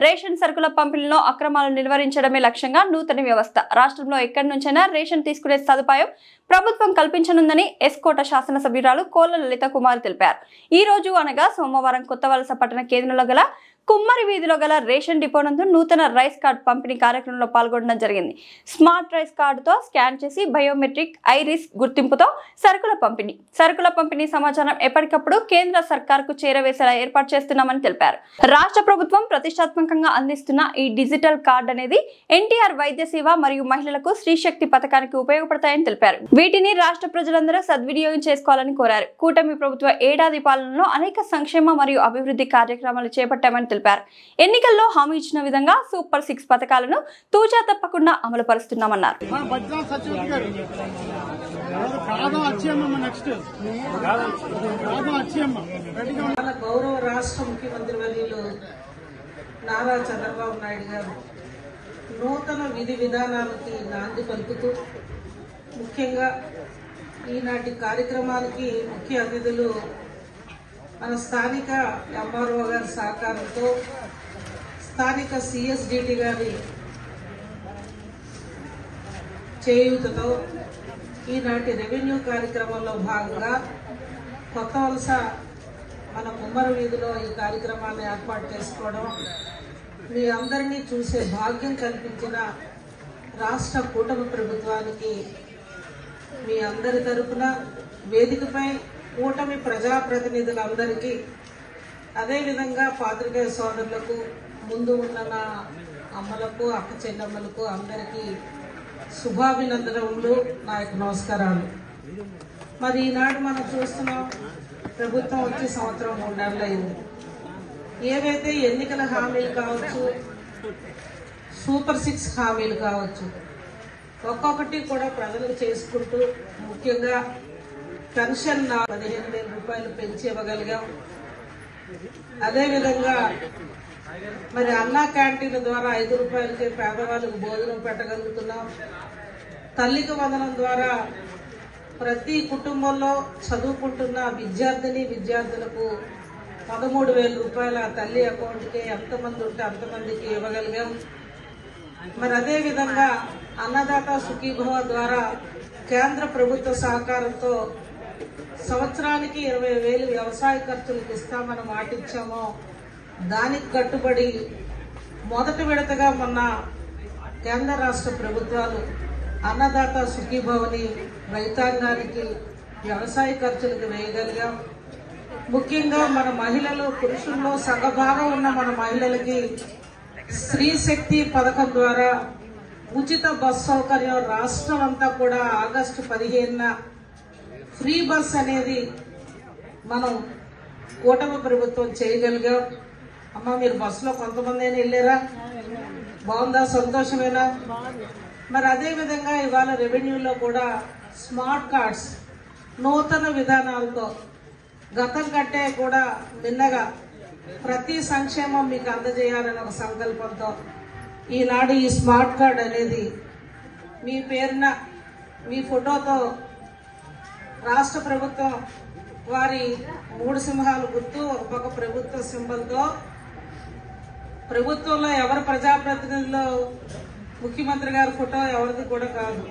Ration సరుకుల పంపిణీలో అక్రమాలు నిలువరించడమే లక్ష్యంగా నూతన వ్యవస్థ రాష్ట్రంలో ఎక్కడి నుంచైనా రేషన్ తీసుకునే సదుపాయం ప్రభుత్వం కల్పించనుందని ఎస్కోట శాసనసభ్యురాలు కోళ్ల లలిత కుమార్ తెలిపారు. ఈ రోజు అనగా సోమవారం కొత్తవలస పట్టణ కేంద్రంలో గల కుమ్మరి వీధిలో గల రేషన్ డిపో నందు నూతన రైస్ కార్డ్ పంపిణీ కార్యక్రమంలో పాల్గొనడం జరిగింది. స్మార్ట్ రైస్ కార్డుతో స్కాన్ చేసి బయోమెట్రిక్ ఐరిస్ గుర్తింపుతో సరుకుల పంపిణీ సమాచారం ఎప్పటికప్పుడు కేంద్ర సర్కార్కు చేరవేసేలా ఏర్పాటు చేస్తున్నామని తెలిపారు. రాష్ట్ర ప్రభుత్వం ప్రతిష్టాత్మకంగా అందిస్తున్న ఈ డిజిటల్ కార్డ్ అనేది ఎన్టీఆర్ వైద్య సేవ మరియు మహిళలకు శ్రీశక్తి పథకానికి ఉపయోగపడతాయని తెలిపారు. వీటిని రాష్ట్ర ప్రజలందరూ సద్వినియోగం చేసుకోవాలని కోరారు. కూటమి ప్రభుత్వ ఏడాది పాలనలో అనేక సంక్షేమ మరియు అభివృద్ధి కార్యక్రమాలు చేపట్టామని తెలిపారు. ఎన్నికల్లో హామీ ఇచ్చిన విధంగా సూపర్ 6 పథకాలను తూచా తప్పకుండా అమలు పరుస్తున్నామన్నారు. గౌరవ రాష్ట్ర ముఖ్యమంత్రి వర్యులు నారా చంద్రబాబు నాయుడు గారు నూతన విధి విధానాలకి నాంది పలుకుతూ ముఖ్యంగా ఈనాటి కార్యక్రమానికి ముఖ్య అతిథులు మన స్థానిక ఎంఆర్ఓ గారి సహకారంతో స్థానిక సిఎస్డిటి గారి చేయూతతో ఈనాటి రెవెన్యూ కార్యక్రమంలో భాగంగా కొత్త వలస మన కుమ్మరి వీధిలో ఈ కార్యక్రమాన్ని ఏర్పాటు చేసుకోవడం మీ అందరినీ చూసే భాగ్యం కల్పించిన రాష్ట్ర కూటమి ప్రభుత్వానికి మీ అందరి తరపున వేదికపై కూటమి ప్రజాప్రతినిధులందరికీ అదేవిధంగా పాత్రికేయ సోదరులకు ముందు ఉన్న నా అమ్మలకు అక్క చెల్లెమ్మలకు అందరికీ శుభాభినందనలు, నా యొక్క నమస్కారాలు. మరి ఈనాడు మనం చూస్తున్నాం, ప్రభుత్వం వచ్చి సంవత్సరం 3 నెలలు అయింది. ఏవైతే ఎన్నికల హామీలు కావచ్చు, సూపర్ 6 హామీలు కావచ్చు, ఒక్కొక్కటి కూడా ప్రజలకు చేసుకుంటూ ముఖ్యంగా పెన్షన్ 15,000 రూపాయలు పెంచి ఇవ్వగలిగాం. అదేవిధంగా మరి అన్నా క్యాంటీన్ల ద్వారా 5 రూపాయలకే పేదవాళ్ళకు భోజనం పెట్టగలుగుతున్నాం. తల్లికి వందనం ద్వారా ప్రతి కుటుంబంలో చదువుకుంటున్న విద్యార్థులకు 13,000 రూపాయల తల్లి అకౌంట్కి ఎంతమంది ఉంటే అంతమందికి ఇవ్వగలిగాం. మరి అదేవిధంగా అన్నదాత సుఖీభవ ద్వారా కేంద్ర ప్రభుత్వ సహకారంతో సంవత్సరానికి 20,000 వ్యవసాయ ఖర్చులకు ఇస్తామని మాటిచ్చామో దానికి కట్టుబడి మొదటి విడతగా మొన్న కేంద్ర రాష్ట్ర ప్రభుత్వాలు అన్నదాత సుఖీభవని రైతాంగానికి వ్యవసాయ ఖర్చులకు వేయగలిగాం. ముఖ్యంగా మన మహిళలు, పురుషుల్లో సగభాగం ఉన్న మన మహిళలకి శ్రీశక్తి పథకం ద్వారా ఉచిత బస్ సౌకర్యం రాష్ట్రం అంతా కూడా ఆగస్టు 15న ఫ్రీ బస్ అనేది మనం కూటమి ప్రభుత్వం చేయగలిగాం. అమ్మ, మీరు బస్సులో కొంతమంది అయినా వెళ్ళారా? బాగుందా? సంతోషమేనా? మరి అదేవిధంగా ఇవాళ రెవెన్యూలో కూడా స్మార్ట్ కార్డ్స్ నూతన విధానాలతో గతం కంటే కూడా మిన్నగా ప్రతి సంక్షేమం మీకు అందజేయాలని ఒక సంకల్పంతో ఈనాడు ఈ స్మార్ట్ కార్డ్ అనేది మీ పేరున మీ ఫోటోతో రాష్ట్ర ప్రభుత్వం వారి 3 సింహాలు గుర్తు, ఒక పక్క ప్రభుత్వ సింబల్తో, ప్రభుత్వంలో ఎవరు ప్రజాప్రతినిధులు, ముఖ్యమంత్రి గారి ఫోటో ఎవరిది కూడా కాదు.